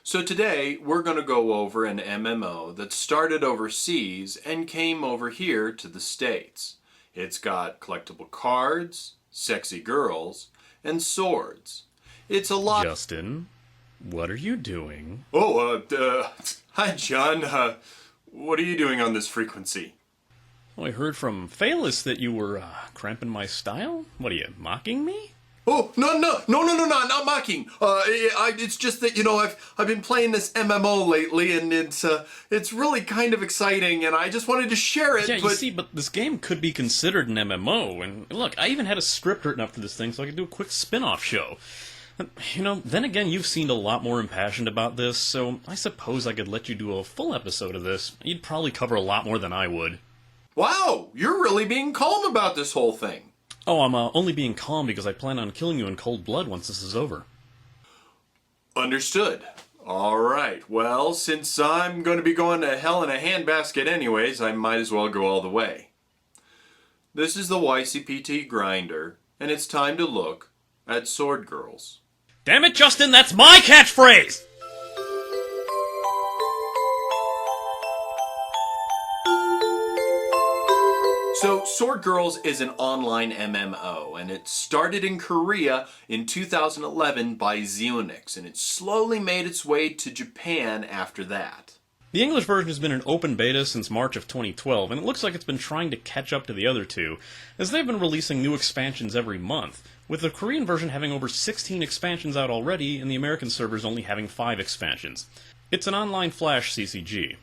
So today we're going to go over an MMO that started overseas and came over here to the States. It's got collectible cards, sexy girls, and swords. It's a lot... Justin, what are you doing? Hi John, what are you doing on this frequency? Oh, I heard from Phalis that you were, cramping my style? What are you, mocking me? Oh, no, not mocking. It's just that, I've been playing this MMO lately, and it's really kind of exciting, and I just wanted to share it, Yeah, you see, but this game could be considered an MMO, and look, I even had a script written up for this thing so I could do a quick spin-off show. Then again, you've seemed a lot more impassioned about this, so I suppose I could let you do a full episode of this. You'd probably cover a lot more than I would. Wow, you're really being calm about this whole thing. Oh, I'm only being calm because I plan on killing you in cold blood once this is over. Understood. Alright, well, since I'm going to be going to hell in a handbasket anyways, I might as well go all the way. This is the YCPT grinder, and it's time to look at Sword Girls. Damn it, Justin, that's my catchphrase! So, Sword Girls is an online MMO, and it started in Korea in 2011 by Xeonix, and it slowly made its way to Japan after that. The English version has been in open beta since March of 2012, and it looks like it's been trying to catch up to the other two, as they've been releasing new expansions every month, with the Korean version having over 16 expansions out already, and the American servers only having 5 expansions. It's an online flash CCG.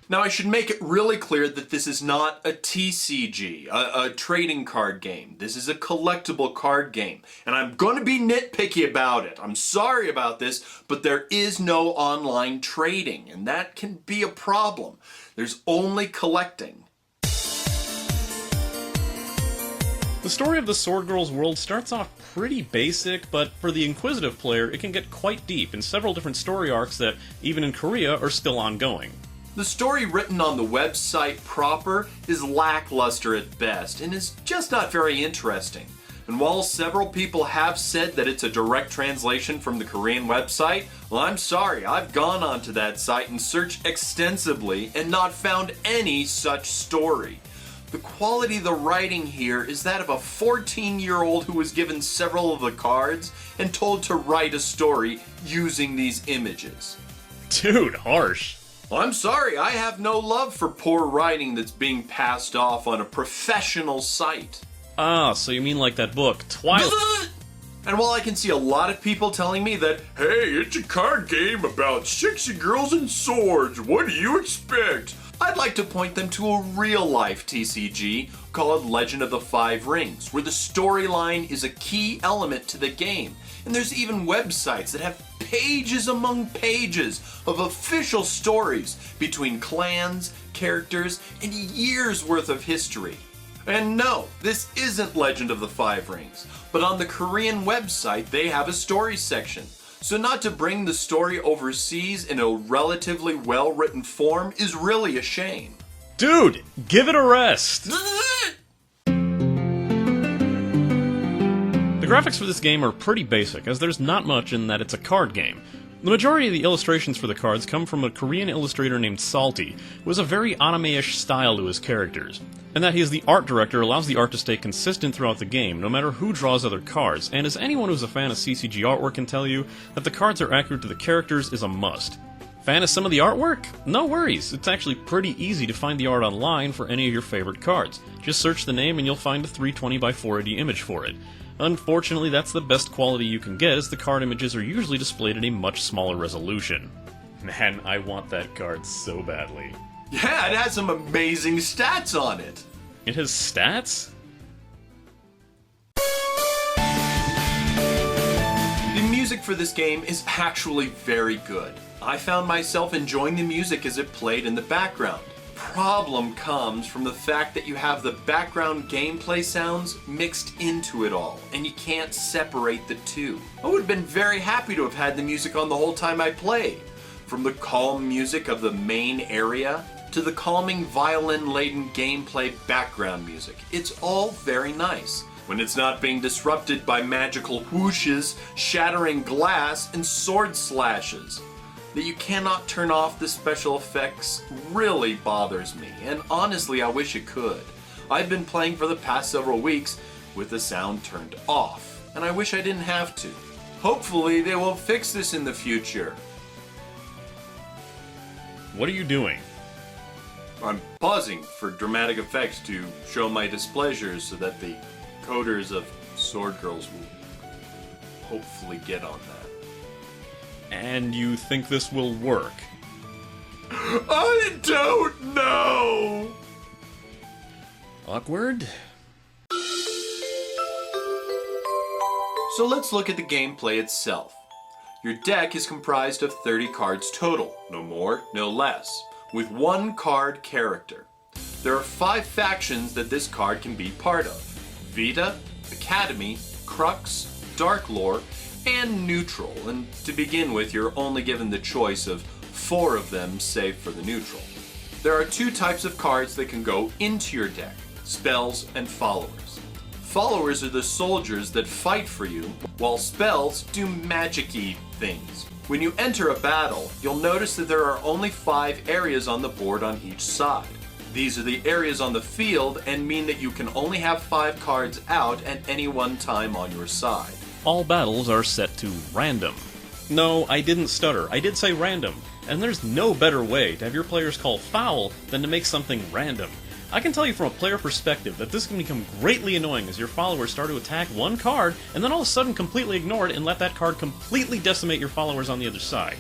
Now, I should make it really clear that this is not a TCG, a trading card game. This is a collectible card game, and I'm going to be nitpicky about it. I'm sorry about this, but there is no online trading, and that can be a problem. There's only collecting. The story of the Sword Girls world starts off pretty basic, but for the inquisitive player, it can get quite deep in several different story arcs that, even in Korea, are still ongoing. The story written on the website proper is lackluster at best and is just not very interesting. And while several people have said that it's a direct translation from the Korean website, well, I'm sorry, I've gone onto that site and searched extensively and not found any such story. The quality of the writing here is that of a 14-year-old who was given several of the cards and told to write a story using these images. Dude, harsh. I'm sorry, I have no love for poor writing that's being passed off on a professional site. Ah, so you mean like that book, Twilight... And while I can see a lot of people telling me that, hey, it's a card game about sexy girls and swords, what do you expect? I'd like to point them to a real-life TCG called Legend of the Five Rings, where the storyline is a key element to the game. And there's even websites that have pages among pages of official stories between clans, characters, and years worth of history. And no, this isn't Legend of the Five Rings, but on the Korean website they have a story section. So not to bring the story overseas in a relatively well-written form is really a shame. Dude, give it a rest! The graphics for this game are pretty basic, as there's not much in that it's a card game. The majority of the illustrations for the cards come from a Korean illustrator named Salty, who has a very anime-ish style to his characters. And that he is the art director allows the art to stay consistent throughout the game, no matter who draws other cards, and as anyone who's a fan of CCG artwork can tell you, that the cards are accurate to the characters is a must. Fan of some of the artwork? No worries, it's actually pretty easy to find the art online for any of your favorite cards. Just search the name and you'll find a 320 by 480 image for it. Unfortunately, that's the best quality you can get, as the card images are usually displayed at a much smaller resolution. Man, I want that card so badly. Yeah, it has some amazing stats on it. It has stats? The music for this game is actually very good. I found myself enjoying the music as it played in the background. Problem comes from the fact that you have the background gameplay sounds mixed into it all, and you can't separate the two. I would have been very happy to have had the music on the whole time I played. From the calm music of the main area to the calming violin-laden gameplay background music. It's all very nice when it's not being disrupted by magical whooshes, shattering glass, and sword slashes. That you cannot turn off the special effects really bothers me, and honestly I wish it could. I've been playing for the past several weeks with the sound turned off, and I wish I didn't have to. Hopefully they will fix this in the future. What are you doing? I'm pausing for dramatic effects to show my displeasure so that the coders of Sword Girls will hopefully get on that. And you think this will work? I don't know! Awkward? So let's look at the gameplay itself. Your deck is comprised of 30 cards total, no more, no less, with one card character. There are 5 factions that this card can be part of: Vita, Academy, Crux, Dark Lore, and Neutral, and to begin with you're only given the choice of 4 of them save for the Neutral. There are 2 types of cards that can go into your deck: spells and followers. Followers are the soldiers that fight for you, while spells do magic-y things. When you enter a battle, you'll notice that there are only 5 areas on the board on each side. These are the areas on the field and mean that you can only have 5 cards out at any one time on your side. All battles are set to random. No, I didn't stutter. I did say random. And there's no better way to have your players call foul than to make something random. I can tell you from a player perspective that this can become greatly annoying as your followers start to attack one card and then all of a sudden completely ignore it and let that card completely decimate your followers on the other side.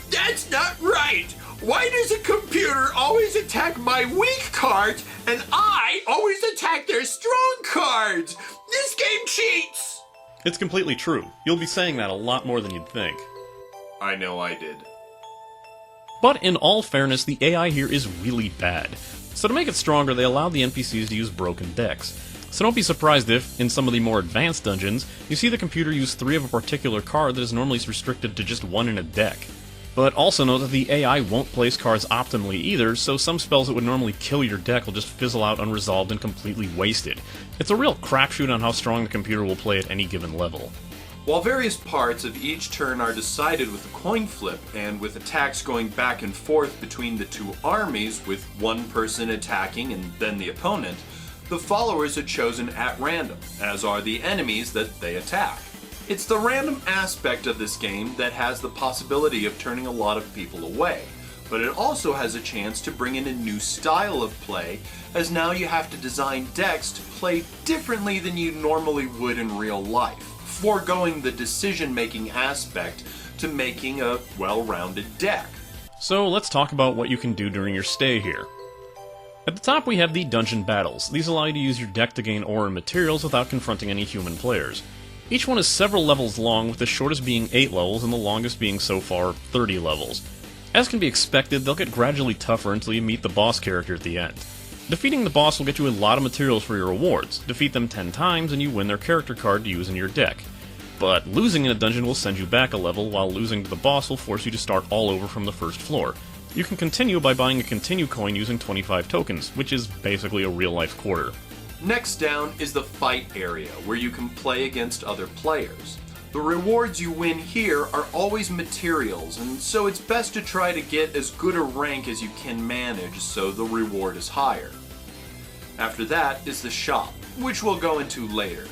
That's not right! Why does a computer always attack my weak cards and I always attack their strong cards? This game cheats! It's completely true. You'll be saying that a lot more than you'd think. I know I did. But in all fairness, the AI here is really bad. So to make it stronger, they allowed the NPCs to use broken decks. So don't be surprised if, in some of the more advanced dungeons, you see the computer use 3 of a particular card that is normally restricted to just 1 in a deck. But also note that the AI won't place cards optimally either, so some spells that would normally kill your deck will just fizzle out unresolved and completely wasted. It's a real crapshoot on how strong the computer will play at any given level. While various parts of each turn are decided with a coin flip, and with attacks going back and forth between the 2 armies, with one person attacking and then the opponent, the followers are chosen at random, as are the enemies that they attack. It's the random aspect of this game that has the possibility of turning a lot of people away, but it also has a chance to bring in a new style of play, as now you have to design decks to play differently than you normally would in real life, foregoing the decision-making aspect to making a well-rounded deck. So let's talk about what you can do during your stay here. At the top we have the dungeon battles. These allow you to use your deck to gain ore and materials without confronting any human players. Each one is several levels long, with the shortest being 8 levels and the longest being so far 30 levels. As can be expected, they'll get gradually tougher until you meet the boss character at the end. Defeating the boss will get you a lot of materials for your rewards. Defeat them 10 times and you win their character card to use in your deck. But losing in a dungeon will send you back a level, while losing to the boss will force you to start all over from the first floor. You can continue by buying a continue coin using 25 tokens, which is basically a real-life quarter. Next down is the fight area, where you can play against other players. The rewards you win here are always materials, and so it's best to try to get as good a rank as you can manage so the reward is higher. After that is the shop, which we'll go into later.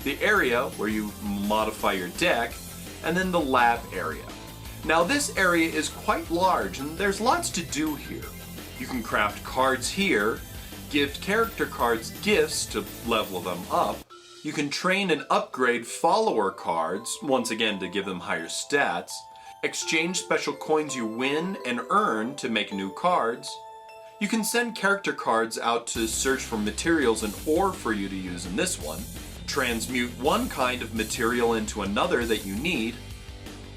The area where you modify your deck, and then the lab area. Now this area is quite large and there's lots to do here. You can craft cards here, give character cards gifts to level them up. You can train and upgrade follower cards, once again to give them higher stats. Exchange special coins you win and earn to make new cards. You can send character cards out to search for materials and ore for you to use in this one. Transmute one kind of material into another that you need.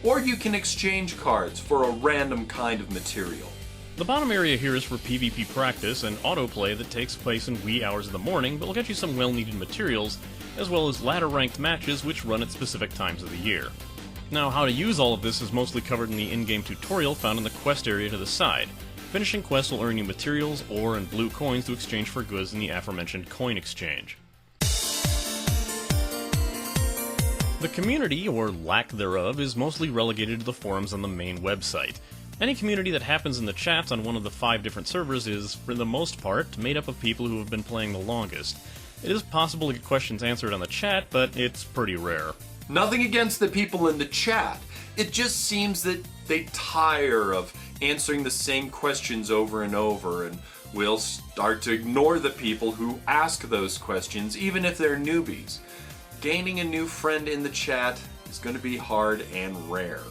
Or you can exchange cards for a random kind of material. The bottom area here is for PvP practice and autoplay that takes place in wee hours of the morning, but will get you some well-needed materials, as well as ladder-ranked matches which run at specific times of the year. Now, how to use all of this is mostly covered in the in-game tutorial found in the quest area to the side. Finishing quests will earn you materials, ore, and blue coins to exchange for goods in the aforementioned coin exchange. The community, or lack thereof, is mostly relegated to the forums on the main website. Any community that happens in the chats on one of the 5 different servers is, for the most part, made up of people who have been playing the longest. It is possible to get questions answered on the chat, but it's pretty rare. Nothing against the people in the chat. It just seems that they tire of answering the same questions over and over, and will start to ignore the people who ask those questions, even if they're newbies. Gaining a new friend in the chat is going to be hard and rare.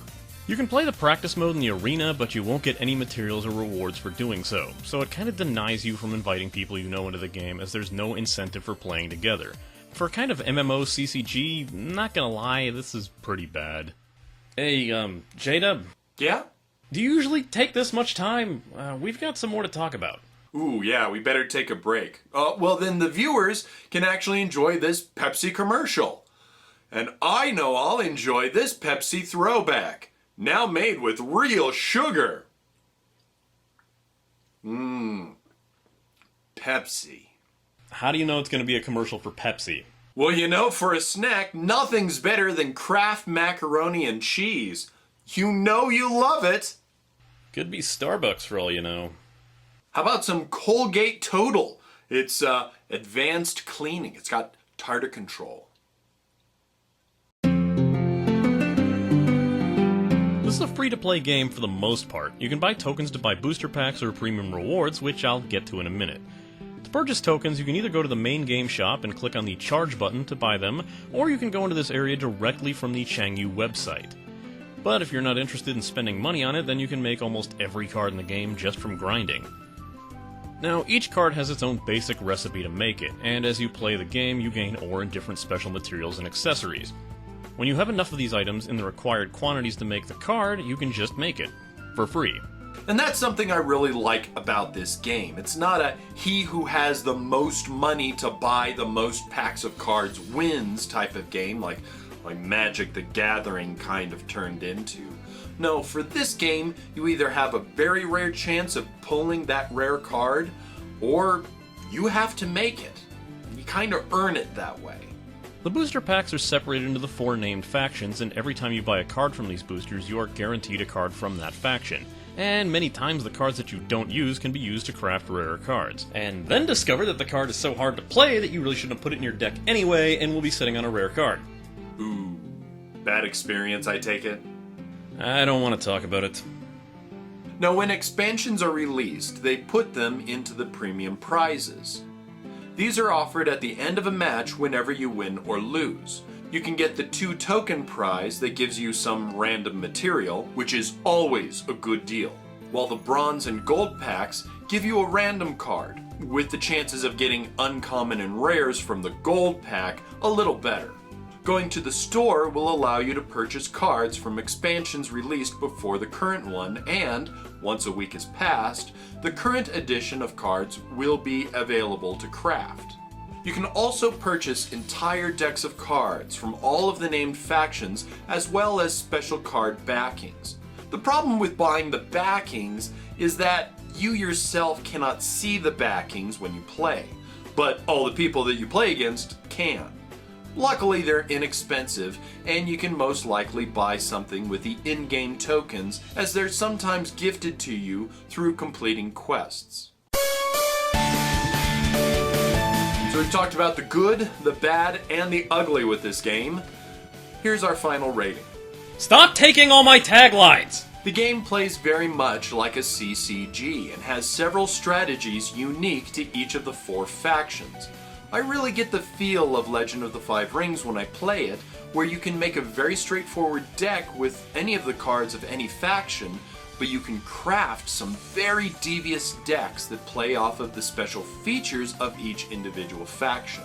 You can play the practice mode in the arena, but you won't get any materials or rewards for doing so it kind of denies you from inviting people you know into the game, as there's no incentive for playing together. For a kind of MMO CCG, not gonna lie, this is pretty bad. Hey, J-Dub? Yeah? Do you usually take this much time? We've got some more to talk about. Ooh, yeah, we better take a break. Well, then the viewers can actually enjoy this Pepsi commercial. And I know I'll enjoy this Pepsi throwback, now made with real sugar. Pepsi. How do you know it's going to be a commercial for Pepsi? Well, you know, for a snack, nothing's better than Kraft macaroni and cheese. You know you love it. Could be Starbucks for all you know. How about some Colgate Total? It's advanced cleaning. It's got tartar control. This is a free-to-play game for the most part. You can buy tokens to buy booster packs or premium rewards, which I'll get to in a minute. To purchase tokens, you can either go to the main game shop and click on the charge button to buy them, or you can go into this area directly from the Changyu website. But if you're not interested in spending money on it, then you can make almost every card in the game just from grinding. Now, each card has its own basic recipe to make it, and as you play the game, you gain ore and different special materials and accessories. When you have enough of these items in the required quantities to make the card, you can just make it. For free. And that's something I really like about this game. It's not a he who has the most money to buy the most packs of cards wins type of game, like Magic the Gathering kind of turned into. No, for this game, you either have a very rare chance of pulling that rare card, or you have to make it. You kind of earn it that way. The booster packs are separated into the 4 named factions, and every time you buy a card from these boosters, you are guaranteed a card from that faction. And many times the cards that you don't use can be used to craft rarer cards. And then discover that the card is so hard to play that you really shouldn't have put it in your deck anyway, and will be sitting on a rare card. Ooh, bad experience, I take it? I don't want to talk about it. Now, when expansions are released, they put them into the premium prizes. These are offered at the end of a match whenever you win or lose. You can get the 2 token prize that gives you some random material, which is always a good deal, while the bronze and gold packs give you a random card, with the chances of getting uncommon and rares from the gold pack a little better. Going to the store will allow you to purchase cards from expansions released before the current one, and, once a week has passed, the current edition of cards will be available to craft. You can also purchase entire decks of cards from all of the named factions, as well as special card backings. The problem with buying the backings is that you yourself cannot see the backings when you play, but all the people that you play against can. Luckily, they're inexpensive, and you can most likely buy something with the in-game tokens, as they're sometimes gifted to you through completing quests. So we've talked about the good, the bad, and the ugly with this game. Here's our final rating. Stop taking all my taglines! The game plays very much like a CCG and has several strategies unique to each of the 4 factions. I really get the feel of Legend of the Five Rings when I play it, where you can make a very straightforward deck with any of the cards of any faction, but you can craft some very devious decks that play off of the special features of each individual faction.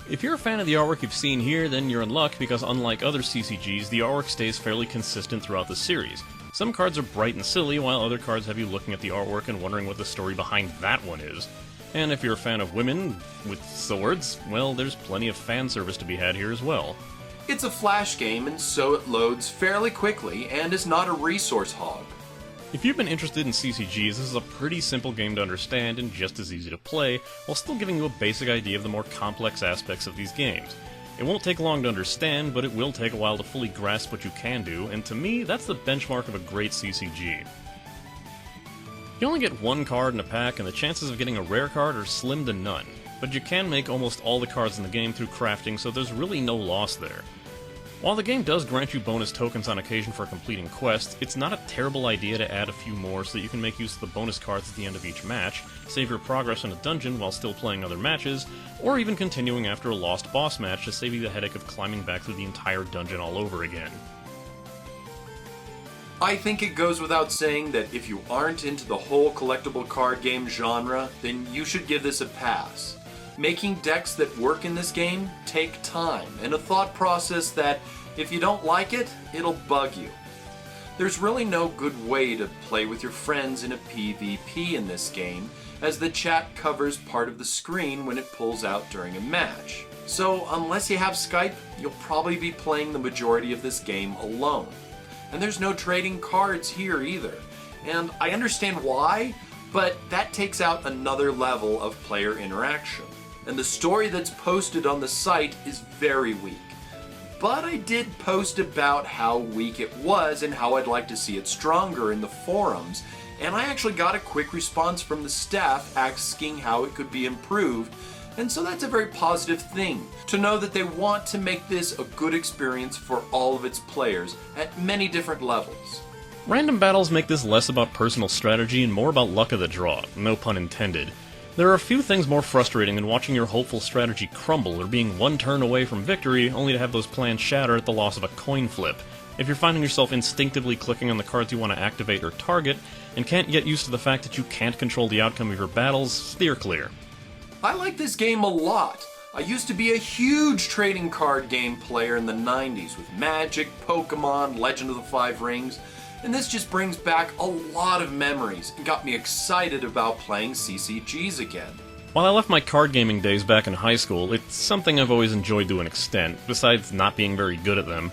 If you're a fan of the artwork you've seen here, then you're in luck, because unlike other CCGs, the artwork stays fairly consistent throughout the series. Some cards are bright and silly, while other cards have you looking at the artwork and wondering what the story behind that one is. And if you're a fan of women with swords, well, there's plenty of fan service to be had here as well. It's a flash game, and so it loads fairly quickly and is not a resource hog. If you've been interested in CCGs, this is a pretty simple game to understand and just as easy to play, while still giving you a basic idea of the more complex aspects of these games. It won't take long to understand, but it will take a while to fully grasp what you can do, and to me, that's the benchmark of a great CCG. You only get one card in a pack, and the chances of getting a rare card are slim to none, but you can make almost all the cards in the game through crafting, so there's really no loss there. While the game does grant you bonus tokens on occasion for completing quests, it's not a terrible idea to add a few more so that you can make use of the bonus cards at the end of each match, save your progress in a dungeon while still playing other matches, or even continuing after a lost boss match to save you the headache of climbing back through the entire dungeon all over again. I think it goes without saying that if you aren't into the whole collectible card game genre, then you should give this a pass. Making decks that work in this game take time and a thought process that, if you don't like it, it'll bug you. There's really no good way to play with your friends in a PvP in this game, as the chat covers part of the screen when it pulls out during a match. So unless you have Skype, you'll probably be playing the majority of this game alone. And there's no trading cards here either. And I understand why, but that takes out another level of player interaction. And the story that's posted on the site is very weak. But I did post about how weak it was and how I'd like to see it stronger in the forums, and I actually got a quick response from the staff asking how it could be improved, and so that's a very positive thing, to know that they want to make this a good experience for all of its players at many different levels. Random battles make this less about personal strategy and more about luck of the draw, no pun intended. There are a few things more frustrating than watching your hopeful strategy crumble or being one turn away from victory only to have those plans shatter at the loss of a coin flip. If you're finding yourself instinctively clicking on the cards you want to activate or target, and can't get used to the fact that you can't control the outcome of your battles, steer clear. I like this game a lot. I used to be a huge trading card game player in the 90s with Magic, Pokemon, Legend of the Five Rings, and this just brings back a lot of memories and got me excited about playing CCGs again. While I left my card gaming days back in high school, it's something I've always enjoyed to an extent, besides not being very good at them.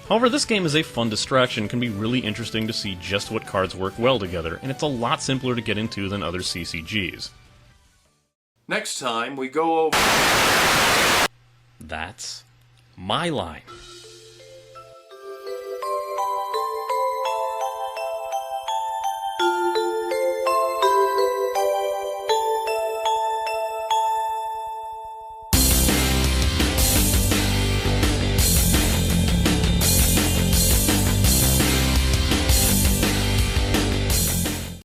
However, this game is a fun distraction, can be really interesting to see just what cards work well together, and it's a lot simpler to get into than other CCGs. Next time we go over... That's my line.